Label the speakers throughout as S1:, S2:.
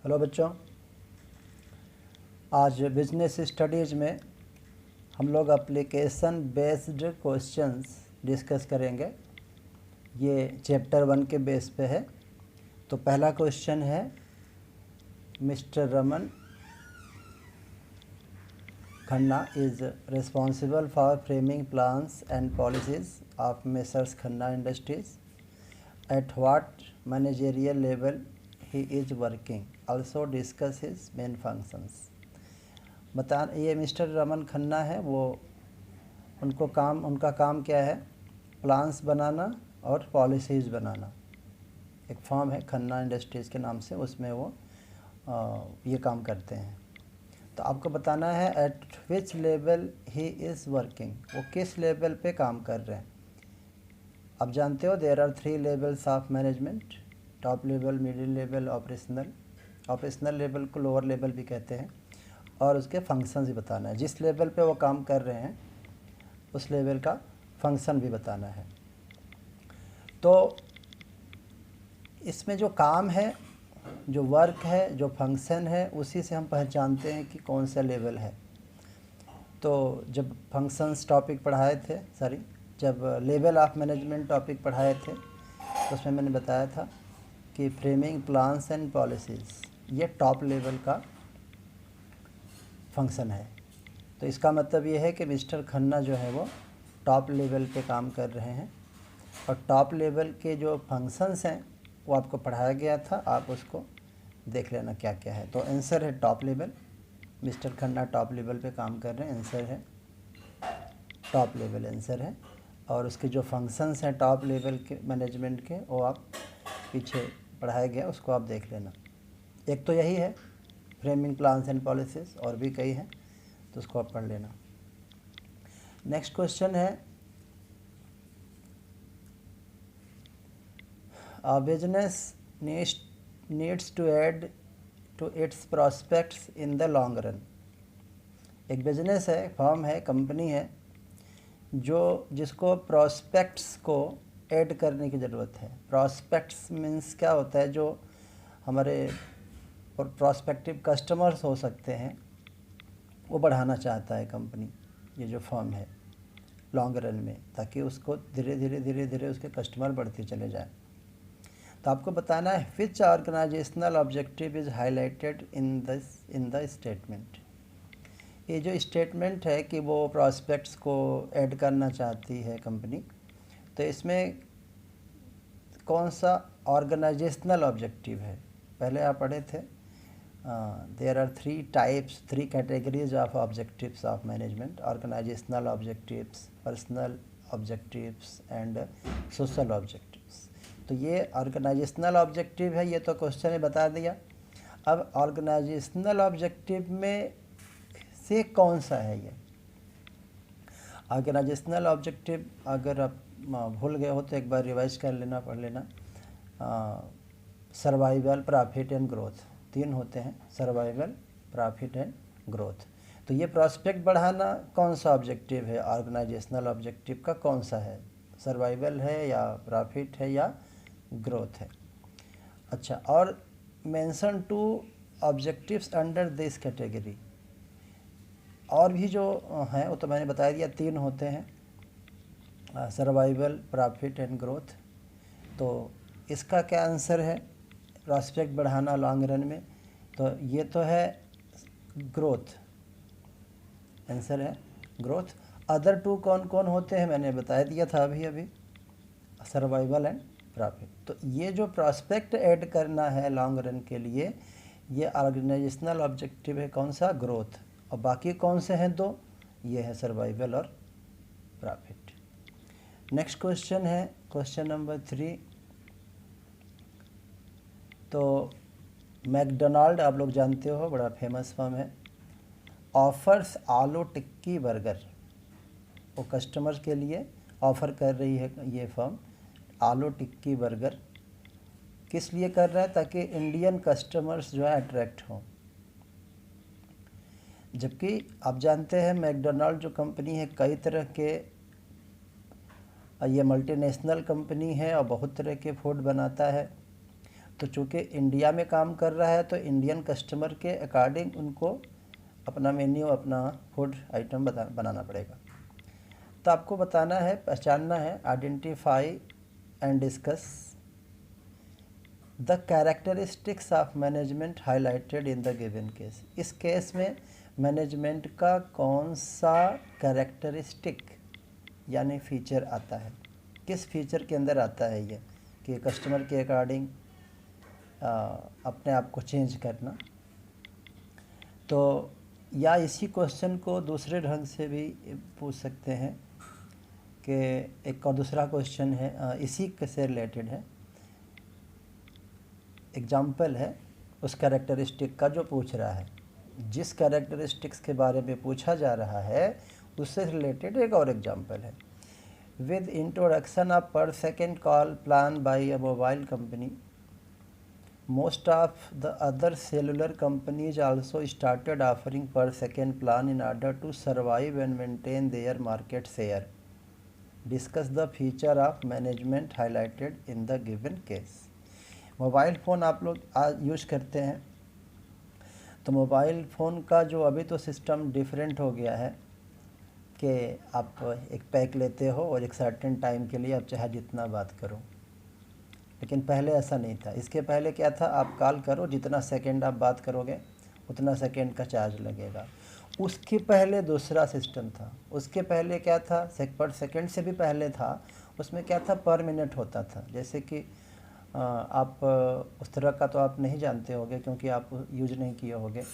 S1: Hello बच्चों, आज business studies में हम लोग एप्लीकेशन बेस्ड क्वेश्चंस डिस्कस करेंगे। ये चैप्टर 1 के बेस पे है। तो पहला क्वेश्चन है, mister Raman Khanna is responsible for framing plans and policies of messrs Khanna industries. At what managerial level he is working, also discuss his main functions. बता, ये मिस्टर रमन खन्ना है, वो उनका काम क्या है? प्लान्स बनाना और पॉलिसीज़ बनाना। एक फर्म है खन्ना इंडस्ट्रीज़ के नाम से, उसमें वो ये काम करते हैं। तो आपको बताना है eight which level he is working, वो किस लेवल पे काम कर रहे हैं। आप जानते हो there are 3 levels of management, top level, middle level, operational level को लोअर लेवल भी कहते हैं। और उसके फंक्शंस भी बताना है, जिस लेवल पे वो काम कर रहे हैं उस लेवल का फंक्शन भी बताना है। तो इसमें जो काम है, जो वर्क है, जो फंक्शन है, उसी से हम पहचानते हैं कि कौन सा लेवल है। तो जब फंक्शंस टॉपिक पढ़ाए थे, जब लेवल ऑफ मैनेजमेंट टॉपिक पढ़ाए थे, तो उसमें मैंने बताया था कि फ्रेमिंग प्लान्स एंड पॉलिसीज़ ये टॉप लेवल का फंक्शन है। तो इसका मतलब ये है कि मिस्टर खन्ना जो है वो टॉप लेवल पे काम कर रहे हैं, और टॉप लेवल के जो फंक्शंस हैं वो आपको पढ़ाया गया था, आप उसको देख लेना क्या क्या है। तो आंसर है top level, mister Khanna top level पे काम कर रहे हैं, आंसर है टॉप लेवल, आंसर है। और उसके जो फंक्शंस हैं टॉप लेवल के मैनेजमेंट के, वो आप पीछे पढ़ाया गया, उसको आप देख लेना। एक तो यही है फ्रेमिंग प्लान्स एंड पॉलिसीज़, और भी कई हैं, तो उसको आप पढ़ लेना। नेक्स्ट क्वेश्चन है, business needs to add to its prospects in the long run. एक बिजनेस है, फर्म है, कंपनी है, जिसको प्रॉस्पेक्ट्स को ऐड करने की ज़रूरत है। प्रॉस्पेक्ट्स मीन्स क्या होता है? जो हमारे प्रॉस्पेक्टिव कस्टमर्स हो सकते हैं, वो बढ़ाना चाहता है कंपनी, ये जो फर्म है, लॉन्ग रन में, ताकि उसको धीरे धीरे उसके कस्टमर बढ़ते चले जाएं। तो आपको बताना है which organisational objective is highlighted in the statement. ये जो स्टेटमेंट है कि वो प्रॉस्पेक्ट्स को ऐड करना चाहती है कंपनी, तो इसमें कौन सा ऑर्गेनाइजेशनल ऑब्जेक्टिव है? पहले आप पढ़े थे, there are 3 categories of objectives of management: organisational objectives, personal objectives and social objectives. तो ये ऑर्गेनाइजेशनल ऑब्जेक्टिव है, ये तो क्वेश्चन ने बता दिया। अब ऑर्गेनाइजेशनल ऑब्जेक्टिव में से कौन सा है ये ऑर्गेनाइजेशनल ऑब्जेक्टिव? अगर आप भूल गए हो तो एक बार रिवाइज कर लेना, पढ़ लेना। सर्वाइवल, प्रॉफिट एंड ग्रोथ, 3 होते हैं, सर्वाइवल, प्रॉफिट एंड ग्रोथ। तो ये प्रॉस्पेक्ट बढ़ाना कौन सा ऑब्जेक्टिव है? ऑर्गेनाइजेशनल ऑब्जेक्टिव का कौन सा है? सर्वाइवल है या प्रॉफिट है या ग्रोथ है? अच्छा, और mention 2 objectives under this category. और भी जो हैं वो तो मैंने बता दिया, 3 होते हैं, सर्वाइवल, प्रॉफिट एंड ग्रोथ। तो इसका क्या आंसर है? प्रॉस्पेक्ट बढ़ाना लॉन्ग रन में, तो ये तो है ग्रोथ, आंसर है ग्रोथ। अदर 2 कौन कौन होते हैं मैंने बता दिया था अभी, सर्वाइवल एंड प्रॉफिट। तो ये जो प्रॉस्पेक्ट ऐड करना है लॉन्ग रन के लिए, ये ऑर्गेनाइजेशनल ऑब्जेक्टिव है, कौन सा? ग्रोथ। और बाकी कौन से हैं 2? ये है सर्वाइवल और प्रॉफिट। नेक्स्ट क्वेश्चन है क्वेश्चन नंबर 3। तो मैकडोनाल्ड आप लोग जानते हो, बड़ा फेमस फर्म है, ऑफर्स आलू टिक्की बर्गर। वो कस्टमर्स के लिए ऑफ़र कर रही है ये फर्म आलू टिक्की बर्गर। किस लिए कर रहा है? ताकि इंडियन कस्टमर्स जो है अट्रैक्ट हों। जबकि आप जानते हैं मैकडोनाल्ड जो कंपनी है, कई तरह के, ये मल्टीनेशनल कंपनी है और बहुत तरह के फूड बनाता है। तो चूँकि इंडिया में काम कर रहा है तो इंडियन कस्टमर के अकॉर्डिंग उनको अपना मेन्यू, अपना फूड आइटम बनाना पड़ेगा। तो आपको बताना है, पहचानना है, identify and discuss the characteristics of management highlighted in the given case. इस केस में मैनेजमेंट का कौन सा कैरेक्टरिस्टिक यानी फीचर आता है, किस फीचर के अंदर आता है ये कि कस्टमर के अकॉर्डिंग अपने आप को चेंज करना। तो या इसी क्वेश्चन को दूसरे ढंग से भी पूछ सकते हैं कि एक और दूसरा क्वेश्चन है, इसी से रिलेटेड है, एग्जाम्पल है उस कैरेक्टरिस्टिक का जो पूछ रहा है। जिस कैरेक्टरिस्टिक्स के बारे में पूछा जा रहा है उससे रिलेटेड एक और एग्जाम्पल है। विद इंट्रोडक्शन ऑफ पर second call plan by a mobile company, most of the other cellular companies also started offering per second plan in order to survive and maintain their market share. Discuss the feature of management highlighted in the given case. Mobile phone आप लोग आज use करते हैं, तो mobile phone का जो अभी तो सिस्टम डिफरेंट हो गया है कि आप एक पैक लेते हो और एक सर्टेन टाइम के लिए आप चाहे जितना बात करो, लेकिन पहले ऐसा नहीं था। इसके पहले क्या था, आप कॉल करो, जितना सेकंड आप बात करोगे उतना सेकंड का चार्ज लगेगा। उसके पहले दूसरा सिस्टम था, उसके पहले क्या था, पर सेकंड से भी पहले था, उसमें क्या था, पर मिनट होता था। जैसे कि आप उस तरह का तो आप नहीं जानते होगे क्योंकि आप यूज नहीं किए होगे।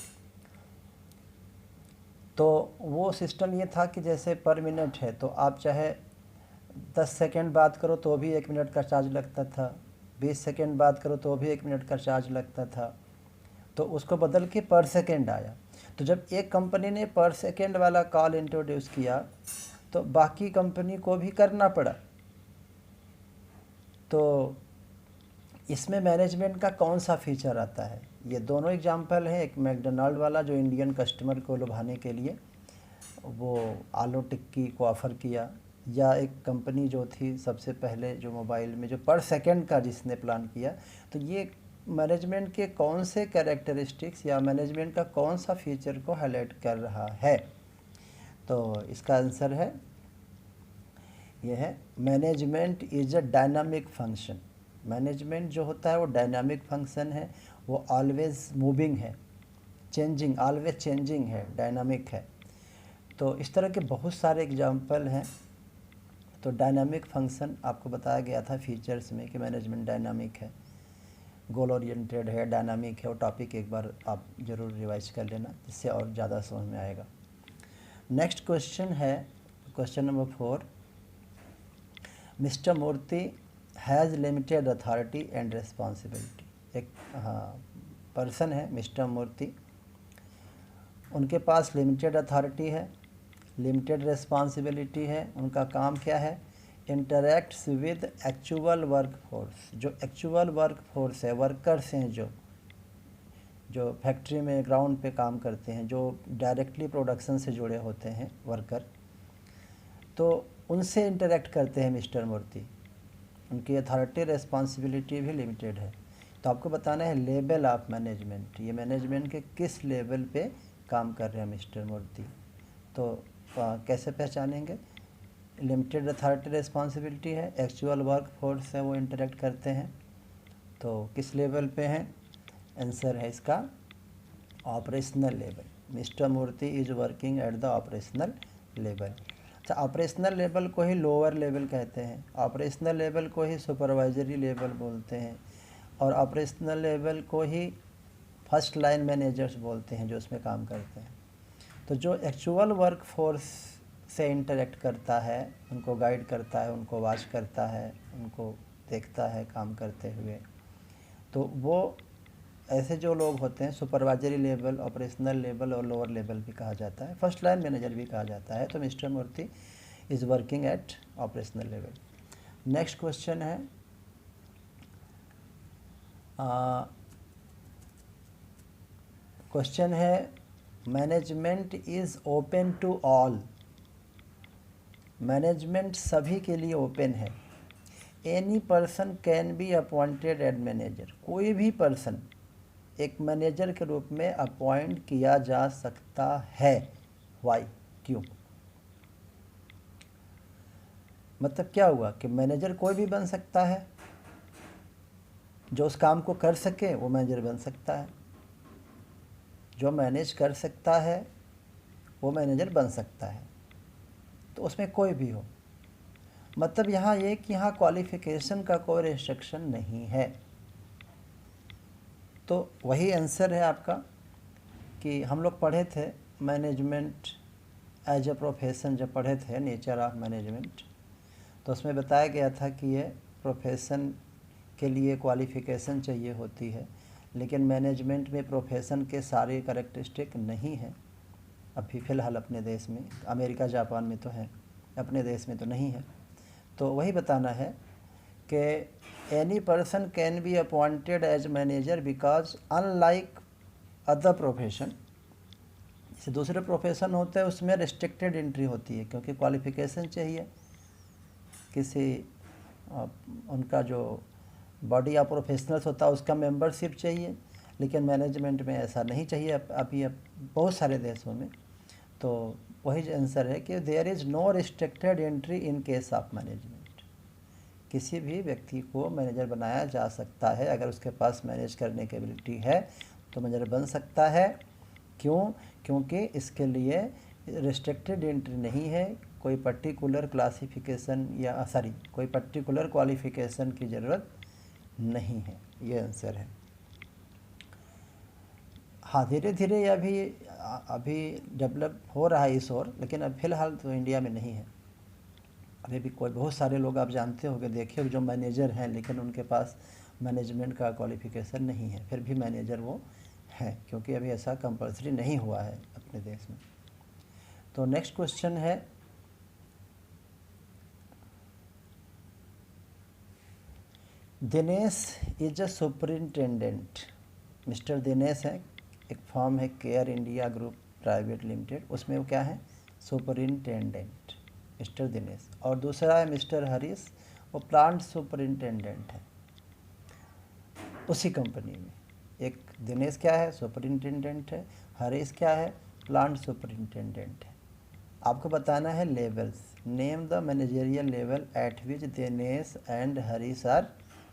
S1: तो वो सिस्टम ये था कि जैसे पर मिनट है तो आप चाहे 10 सेकंड बात करो तो भी 1 मिनट का चार्ज लगता था, 20 सेकंड बात करो तो भी 1 मिनट का चार्ज लगता था। तो उसको बदल के पर सेकंड आया। तो जब एक कंपनी ने पर सेकंड वाला कॉल इंट्रोड्यूस किया तो बाकी कंपनी को भी करना पड़ा। तो इसमें मैनेजमेंट का कौन सा फीचर आता है, ये दोनों एग्जाम्पल हैं। एक मैकडोनाल्ड वाला जो इंडियन कस्टमर को लुभाने के लिए वो आलू टिक्की को ऑफ़र किया, या एक कंपनी जो थी सबसे पहले जो मोबाइल में जो पर सेकंड का जिसने प्लान किया। तो ये मैनेजमेंट के कौन से कैरेक्टरिस्टिक्स या मैनेजमेंट का कौन सा फीचर को हाईलाइट कर रहा है। तो इसका आंसर है, ये है management is a dynamic function. Management जो होता है वो डायनामिक फंक्शन है, वो ऑलवेज मूविंग है, चेंजिंग, ऑलवेज चेंजिंग है, डायनामिक है। तो इस तरह के बहुत सारे एग्जाम्पल हैं। तो डायनामिक फंक्शन आपको बताया गया था फीचर्स में कि मैनेजमेंट डायनामिक है, गोल ओरिएंटेड है, डायनामिक है। वो टॉपिक एक बार आप ज़रूर रिवाइज कर लेना, जिससे और ज़्यादा समझ में आएगा। नेक्स्ट क्वेश्चन है question number 4। Mister Murthy has limited authority and responsibility. एक पर्सन है मिस्टर मूर्ति, उनके पास लिमिटेड अथॉरिटी है, लिमिटेड रिस्पॉन्सिबिलिटी है। उनका काम क्या है, interacts with actual work force. जो एक्चुअल वर्क फोर्स है, वर्कर्स हैं जो फैक्ट्री में ग्राउंड पे काम करते हैं, जो डायरेक्टली प्रोडक्शन से जुड़े होते हैं वर्कर, तो उनसे इंटरेक्ट करते हैं मिस्टर मूर्ति। उनकी अथॉरिटी रिस्पॉन्सिबिलिटी भी लिमिटेड है। तो आपको बताना है लेवल ऑफ मैनेजमेंट, ये मैनेजमेंट के किस लेवल पे काम कर रहे हैं मिस्टर मूर्ति। तो कैसे पहचानेंगे, लिमिटेड अथॉरिटी रिस्पॉन्सिबिलिटी है, एक्चुअल वर्क फोर्स है, वो इंटरेक्ट करते हैं, तो किस लेवल पे हैं। आंसर है इसका operational level. Mister Murthy is working at the operational level. अच्छा, ऑपरेशनल लेवल को ही लोअर लेवल कहते हैं, ऑपरेशनल लेवल को ही सुपरवाइजरी लेवल बोलते हैं, और ऑपरेशनल लेवल को ही फर्स्ट लाइन मैनेजर्स बोलते हैं जो उसमें काम करते हैं। तो जो एक्चुअल वर्क फोर्स से इंटरेक्ट करता है, उनको गाइड करता है, उनको वॉच करता है, उनको देखता है काम करते हुए, तो वो ऐसे जो लोग होते हैं सुपरवाइजरी लेवल, ऑपरेशनल लेवल और लोअर लेवल भी कहा जाता है, फर्स्ट लाइन मैनेजर भी कहा जाता है। तो Mr Murthy is working at operational level. Next question है management is open to all. Management सभी के लिए ओपन है। Any person can be appointed as manager, कोई भी पर्सन एक मैनेजर के रूप में अपॉइंट किया जा सकता है। वाई, क्यों? मतलब क्या हुआ कि मैनेजर कोई भी बन सकता है, जो उस काम को कर सके वो मैनेजर बन सकता है, जो मैनेज कर सकता है वो मैनेजर बन सकता है, तो उसमें कोई भी हो। मतलब यहाँ ये कि यहाँ क्वालिफ़िकेशन का कोई रिस्ट्रिक्शन नहीं है। तो वही आंसर है आपका कि हम लोग पढ़े थे मैनेजमेंट एज ए प्रोफेशन, जब पढ़े थे नेचर ऑफ मैनेजमेंट, तो उसमें बताया गया था कि ये प्रोफेशन के लिए क्वालिफ़िकेशन चाहिए होती है, लेकिन मैनेजमेंट में प्रोफेशन के सारे कैरेक्टरिस्टिक नहीं हैं अभी फ़िलहाल अपने देश में। अमेरिका जापान में तो है, अपने देश में तो नहीं है। तो वही बताना है कि any person can be appointed as manager because unlike other profession, जैसे दूसरे प्रोफेशन होते हैं उसमें रिस्ट्रिक्टेड एंट्री होती है, क्योंकि क्वालिफ़िकेशन चाहिए, किसी उनका जो बॉडी ऑफ प्रोफेशनल्स होता है उसका मेंबरशिप चाहिए, लेकिन मैनेजमेंट में ऐसा नहीं चाहिए अभी अब बहुत सारे देशों में। तो वही आंसर है कि there is no restricted entry in case of management. किसी भी व्यक्ति को मैनेजर बनाया जा सकता है, अगर उसके पास मैनेज करने की एबिलिटी है तो मैनेजर बन सकता है। क्यों? क्योंकि इसके लिए रिस्ट्रिक्टेड एंट्री नहीं है, कोई पर्टिकुलर क्लासिफिकेशन या कोई पर्टिकुलर क्वालिफ़िकेशन की ज़रूरत नहीं है। ये आंसर है। हाँ, धीरे धीरे ये अभी डेवलप हो रहा है इस ओर, लेकिन अब फ़िलहाल तो इंडिया में नहीं है। अभी भी कोई बहुत सारे लोग आप जानते होंगे, देखे जो मैनेजर हैं, लेकिन उनके पास मैनेजमेंट का क्वालिफ़िकेशन नहीं है, फिर भी मैनेजर वो हैं, क्योंकि अभी ऐसा कंपल्सरी नहीं हुआ है अपने देश में। तो नेक्स्ट क्वेश्चन है, Dinesh is a superintendent. Mister Dinesh है, एक फर्म है care India group private limited, उसमें वो क्या है? Superintendent mister Dinesh. और दूसरा है मिस्टर हरीश, वो प्लांट सुपरिंटेंडेंट है उसी कंपनी में। एक दिनेश क्या है? सुपरिंटेंडेंट है। हरीश क्या है? प्लांट सुपरिंटेंडेंट है। आपको बताना है levels. Name the managerial level at which Dinesh and Harish are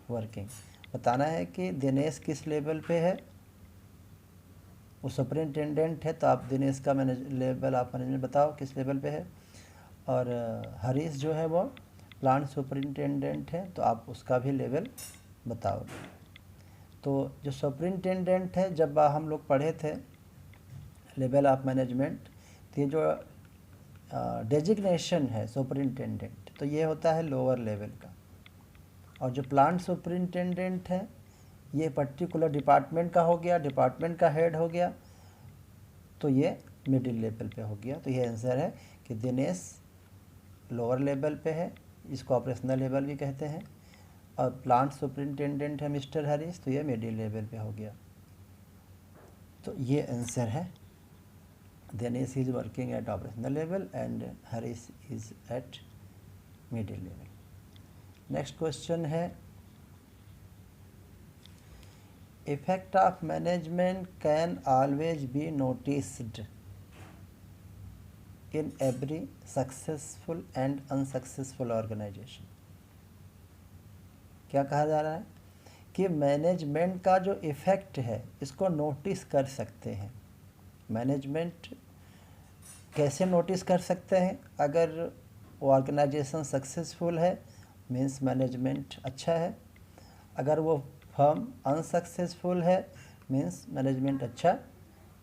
S1: working. बताना है कि दिनेश किस लेवल पे है, वो सुपरिंटेंडेंट है, तो आप दिनेश का लेवल आप मैनेजमेंट बताओ किस लेवल पे है। और हरीश जो है वो प्लांट सुपरिंटेंडेंट है, तो आप उसका भी लेवल बताओगे। तो जो सुपरिंटेंडेंट है, जब हम लोग पढ़े थे लेवल ऑफ मैनेजमेंट, तो ये जो डेजिग्नेशन है सुपरिंटेंडेंट, तो ये होता है लोअर लेवल का। और जो प्लांट सुपरिंटेंडेंट है, ये पर्टिकुलर डिपार्टमेंट का हो गया, डिपार्टमेंट का हेड हो गया, तो ये मिडिल लेवल पे हो गया। तो ये आंसर है कि दिनेश लोअर लेवल पे है, इसको ऑपरेशनल लेवल भी कहते हैं। और प्लांट सुपरिंटेंडेंट है मिस्टर हरीश, तो ये मिडिल लेवल पे हो गया। तो ये आंसर है, Dinesh is working at operational level and Harish is at middle level. Next question है, effect of management can always be noticed in every successful and unsuccessful organisation. क्या कहा जा रहा है कि मैनेजमेंट का जो इफ़ेक्ट है इसको नोटिस कर सकते हैं। मैनेजमेंट कैसे नोटिस कर सकते हैं? अगर वो ऑर्गेनाइजेशन सक्सेसफुल है मीन्स मैनेजमेंट अच्छा है, अगर वो फर्म अनसक्सेसफुल है मीन्स मैनेजमेंट अच्छा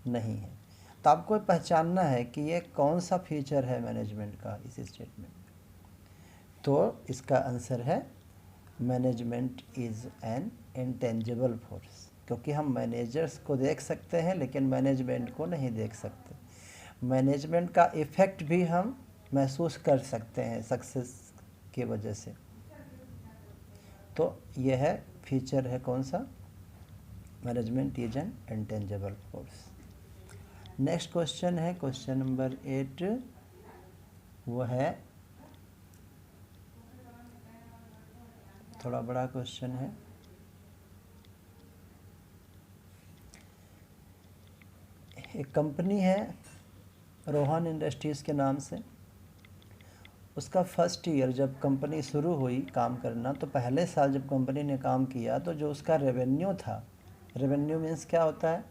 S1: नहीं है। तो आपको पहचानना है कि ये कौन सा फीचर है मैनेजमेंट का इस स्टेटमेंट में। तो इसका आंसर है management is an intangible force, क्योंकि हम मैनेजर्स को देख सकते हैं लेकिन मैनेजमेंट को नहीं देख सकते। मैनेजमेंट का इफ़ेक्ट भी हम महसूस कर सकते हैं सक्सेस की वजह से। तो यह है फीचर है कौन सा? Management is an intangible force. Next question है क्वेश्चन नंबर 8, वो है थोड़ा बड़ा क्वेश्चन है। एक कंपनी है रोहन इंडस्ट्रीज़ के नाम से। उसका फर्स्ट ईयर जब कंपनी शुरू हुई काम करना, तो पहले साल जब कंपनी ने काम किया तो जो उसका रेवेन्यू था, रेवेन्यू मीन्स क्या होता है,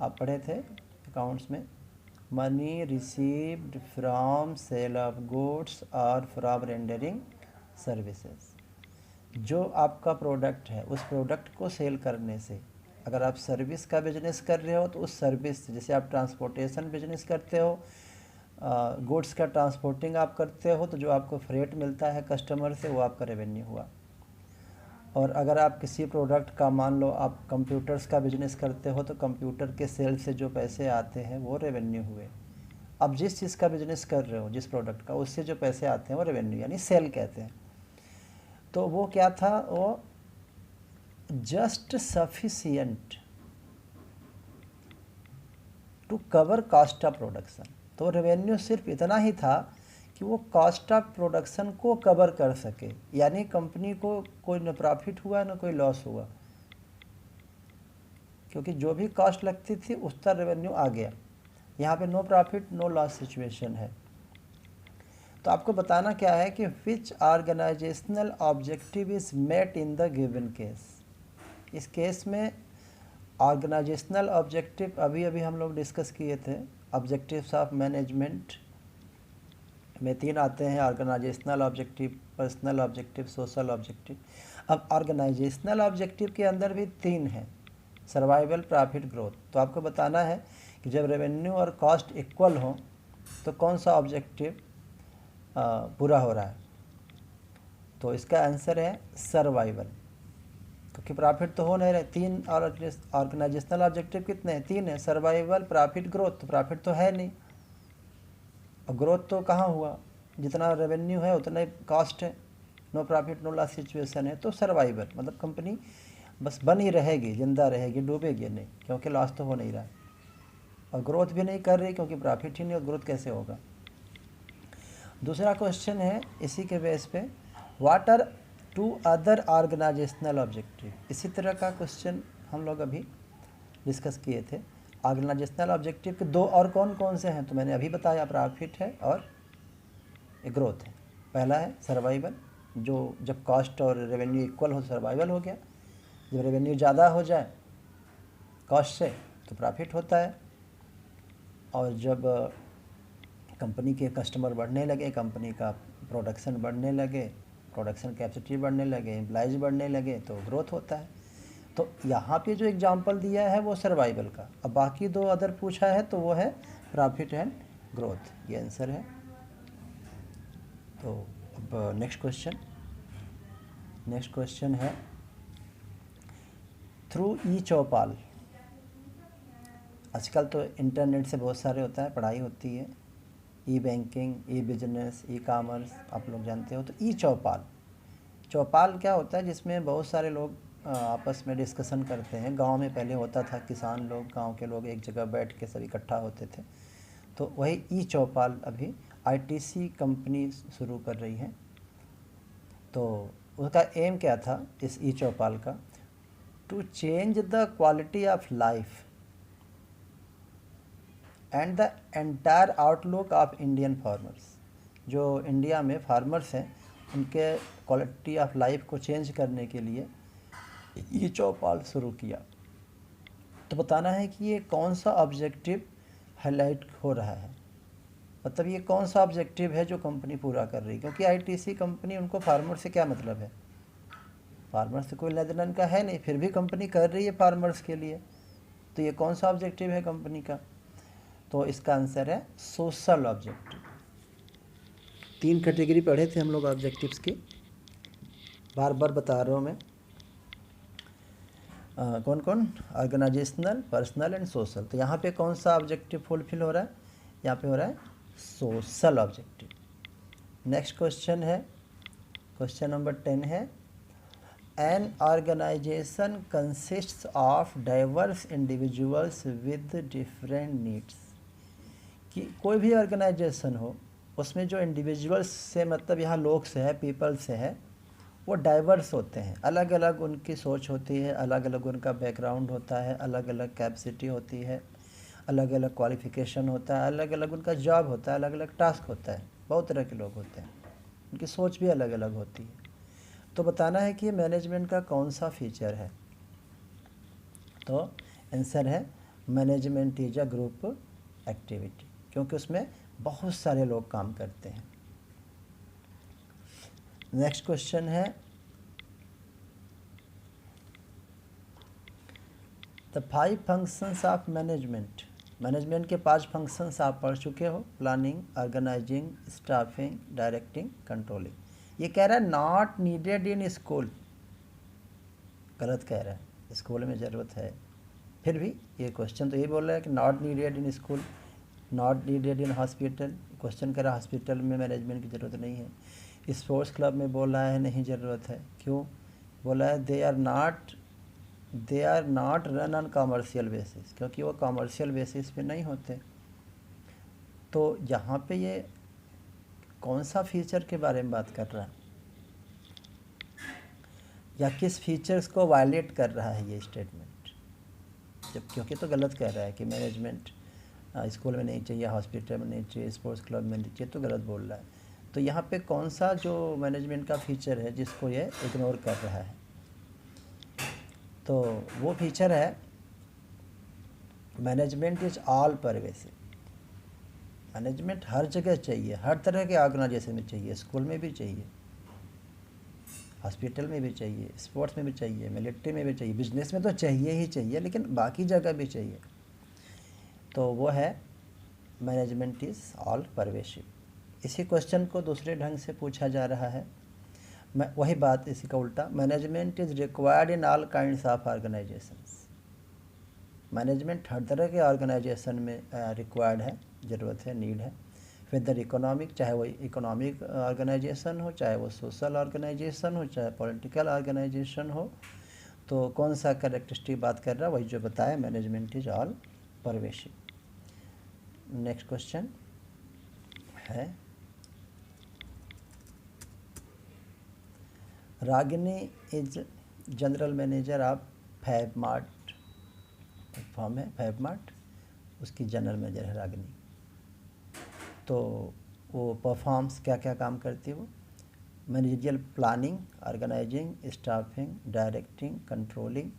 S1: आप पढ़े थे अकाउंट्स में, money received from sale of goods और फ्रॉम रेंडरिंग सर्विसेज। जो आपका प्रोडक्ट है उस प्रोडक्ट को सेल करने से, अगर आप सर्विस का बिजनेस कर रहे हो तो उस सर्विस, जैसे आप ट्रांसपोर्टेशन बिजनेस करते हो, गुड्स का ट्रांसपोर्टिंग आप करते हो, तो जो आपको फ्रेट मिलता है कस्टमर से वो आपका रेवेन्यू हुआ। और अगर आप किसी प्रोडक्ट का, मान लो आप कंप्यूटर्स का बिजनेस करते हो, तो कंप्यूटर के सेल से जो पैसे आते हैं वो रेवेन्यू हुए। अब जिस चीज़ का बिजनेस कर रहे हो, जिस प्रोडक्ट का, उससे जो पैसे आते हैं वो रेवेन्यू यानी सेल कहते हैं। तो वो क्या था, वो just sufficient to cover cost of production. तो रेवेन्यू सिर्फ इतना ही था कि वो कॉस्ट ऑफ प्रोडक्शन को कवर कर सके, यानी कंपनी को कोई न प्रॉफिट हुआ न कोई लॉस हुआ, क्योंकि जो भी कॉस्ट लगती थी उसका रेवेन्यू आ गया। यहाँ पे no profit no loss situation है। तो आपको बताना क्या है कि which organisational objective is met in the given case. इस केस में ऑर्गेनाइजेशनल ऑब्जेक्टिव अभी अभी हम लोग डिस्कस किए थे। ऑब्जेक्टिव्स ऑफ मैनेजमेंट में 3 आते हैं, organisational objective, personal objective, social objective. अब ऑर्गेनाइजेशनल ऑब्जेक्टिव के अंदर भी 3 हैं, सर्वाइवल, प्रॉफिट, ग्रोथ। तो आपको बताना है कि जब रेवेन्यू और कॉस्ट इक्वल हो तो कौन सा ऑब्जेक्टिव पूरा हो रहा है। तो इसका आंसर है सर्वाइवल, क्योंकि प्रॉफिट तो हो नहीं रहे। 3 ऑर्गेनाइजेशनल ऑब्जेक्टिव कितने हैं, 3 है, सर्वाइवल, प्रॉफिट, ग्रोथ। तो प्रॉफिट तो है नहीं और ग्रोथ तो कहाँ हुआ, जितना रेवेन्यू है उतना ही कॉस्ट है, no profit no loss situation है। तो सर्वाइवल मतलब कंपनी बस बनी रहेगी, जिंदा रहेगी, डूबेगी नहीं, क्योंकि लॉस तो हो नहीं रहा है, और ग्रोथ भी नहीं कर रही क्योंकि प्रॉफिट ही नहीं, और ग्रोथ कैसे होगा। दूसरा क्वेश्चन है इसी के बेस पे, what are 2 other organisational objective. इसी तरह का क्वेश्चन हम लोग अभी डिस्कस किए थे। ऑर्गेनाइजेशनल ऑब्जेक्टिव के 2 और कौन कौन से हैं, तो मैंने अभी बताया, प्रॉफिट है और ग्रोथ है। पहला है सर्वाइवल, जो जब कॉस्ट और रेवेन्यू इक्वल हो सर्वाइवल हो गया, जब रेवेन्यू ज़्यादा हो जाए कॉस्ट से तो प्रॉफिट होता है, और जब कंपनी के कस्टमर बढ़ने लगे, कंपनी का प्रोडक्शन बढ़ने लगे, प्रोडक्शन कैपेसिटी बढ़ने लगे, एम्प्लॉइज बढ़ने लगे, तो ग्रोथ होता है। तो यहाँ पे जो एग्जांपल दिया है वो सर्वाइवल का, अब बाकी 2 अदर पूछा है तो वो है प्रॉफिट एंड ग्रोथ, ये आंसर है। तो अब नेक्स्ट क्वेश्चन है, थ्रू ई चौपाल। आजकल तो इंटरनेट से बहुत सारे होता है, पढ़ाई होती है, ई बैंकिंग, ई बिजनेस, ई कॉमर्स, आप लोग जानते हो। तो ई चौपाल, चौपाल क्या होता है, जिसमें बहुत सारे लोग आपस में डिस्कशन करते हैं। गांव में पहले होता था, किसान लोग, गांव के लोग एक जगह बैठ के सब इकट्ठा होते थे। तो वही ई चौपाल अभी आईटीसी कंपनी शुरू कर रही है। तो उसका एम क्या था इस ई चौपाल का, to change the quality of life and the entire outlook of Indian farmers. जो इंडिया में फार्मर्स हैं उनके क्वालिटी ऑफ लाइफ को चेंज करने के लिए ये चौपाल शुरू किया। तो बताना है कि ये कौन सा ऑब्जेक्टिव हाईलाइट हो रहा है, मतलब ये कौन सा ऑब्जेक्टिव है जो कंपनी पूरा कर रही है, क्योंकि आईटीसी कंपनी, उनको फार्मर से क्या मतलब है, फार्मर से कोई लेन देन का है नहीं, फिर भी कंपनी कर रही है फार्मर्स के लिए। तो ये कौन सा ऑब्जेक्टिव है कंपनी का, तो इसका आंसर है सोशल ऑब्जेक्टिव। 3 कैटेगरी पढ़े थे हम लोग ऑब्जेक्टिव्स की, बार बार बता रहा हूँ मैं, कौन कौन, ऑर्गेनाइजेशनल, पर्सनल एंड सोशल। तो यहाँ पे कौन सा ऑब्जेक्टिव फुलफिल हो रहा है, यहाँ पे हो रहा है सोशल ऑब्जेक्टिव। नेक्स्ट क्वेश्चन है, क्वेश्चन नंबर 10 है, an organisation consists of diverse individuals with different needs. कि कोई भी ऑर्गेनाइजेशन हो उसमें जो इंडिविजुअल्स से, मतलब यहाँ लोग से है, पीपल से है, वो डाइवर्स होते हैं, अलग अलग उनकी सोच होती है, अलग अलग उनका बैकग्राउंड होता है, अलग अलग कैपेसिटी होती है, अलग अलग क्वालिफ़िकेशन होता है, अलग अलग उनका जॉब होता है, अलग अलग टास्क होता है, बहुत तरह के लोग होते हैं, उनकी सोच भी अलग अलग होती है। तो बताना है कि मैनेजमेंट का कौन सा फीचर है। तो आंसर है management is a group activity, क्योंकि उसमें बहुत सारे लोग काम करते हैं। नेक्स्ट क्वेश्चन है the 5 functions of management. Management के 5 फंक्शंस आप पढ़ चुके हो, planning, organising, staffing, directing, controlling. ये कह रहा है नॉट नीडेड इन स्कूल, गलत कह रहा है, स्कूल में ज़रूरत है। फिर भी ये क्वेश्चन तो ये बोल रहा है कि not needed in school, not needed in hospital. Question कह रहा है हॉस्पिटल में मैनेजमेंट की ज़रूरत नहीं है। स्पोर्ट्स क्लब में बोल रहा है नहीं ज़रूरत है, क्यों बोला है they are not run on commercial basis, क्योंकि वो कॉमर्शियल बेसिस पे नहीं होते। तो यहाँ पे ये कौन सा फीचर के बारे में बात कर रहा है, या किस फीचर्स को वायलेट कर रहा है ये स्टेटमेंट। जब क्योंकि तो गलत कह रहा है कि मैनेजमेंट स्कूल में नहीं चाहिए, हॉस्पिटल में नहीं चाहिए, स्पोर्ट्स क्लब में नहीं चाहिए, तो गलत बोल रहा है। तो यहाँ पे कौन सा जो मैनेजमेंट का फीचर है जिसको ये इग्नोर कर रहा है, तो वो फीचर है management is all pervasive. Management हर जगह चाहिए, हर तरह के ऑर्गेनाइजेशन में चाहिए, स्कूल में भी चाहिए, हॉस्पिटल में भी चाहिए, स्पोर्ट्स में भी चाहिए, मिलिट्री में भी चाहिए, बिजनेस में तो चाहिए ही चाहिए, लेकिन बाकी जगह भी चाहिए। तो वो है मैनेजमेंट इज़ ऑल परवेसिव। इसी क्वेश्चन को दूसरे ढंग से पूछा जा रहा है, मैं वही बात इसी का उल्टा, management is required in all kinds of organisations. Management हर तरह के ऑर्गेनाइजेशन में रिक्वायर्ड है, ज़रूरत है, नीड है। वेदर इकोनॉमिक, चाहे वो इकोनॉमिक ऑर्गेनाइजेशन हो, चाहे वो सोशल ऑर्गेनाइजेशन हो, चाहे पॉलिटिकल ऑर्गेनाइजेशन हो। तो कौन सा कैरेक्टरिस्टिक बात कर रहा है, वही जो बताया, management is all pervasive. Next question है Ragini is general manager of Fabmart. Form है फैबमार्ट, उसकी जनरल मैनेजर है रागिनी। तो वो परफॉर्म्स क्या क्या काम करती है, वो managerial planning, organising, staffing, directing, controlling,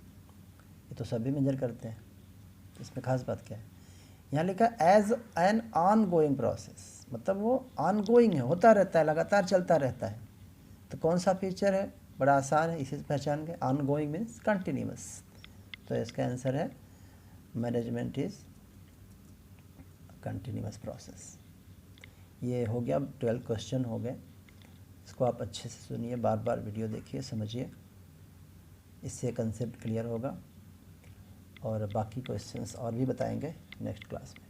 S1: ये तो सभी मैनेजर करते हैं, तो इसमें खास बात क्या है। यहाँ लिखा as an ongoing process, मतलब वो ऑन गोइंग है, होता रहता है, लगातार चलता रहता है। तो कौन सा फीचर है, बड़ा आसान है, इसी से पहचान गए, ऑन गोइंग मीन्स कंटिन्यूस। तो इसका आंसर है मैनेजमेंट इज़ कंटिन्यूस प्रोसेस। ये हो गया, 12 क्वेश्चन हो गए। इसको आप अच्छे से सुनिए, बार बार वीडियो देखिए, समझिए, इससे कंसेप्ट क्लियर होगा। और बाकी क्वेश्चंस और भी बताएंगे नेक्स्ट क्लास में।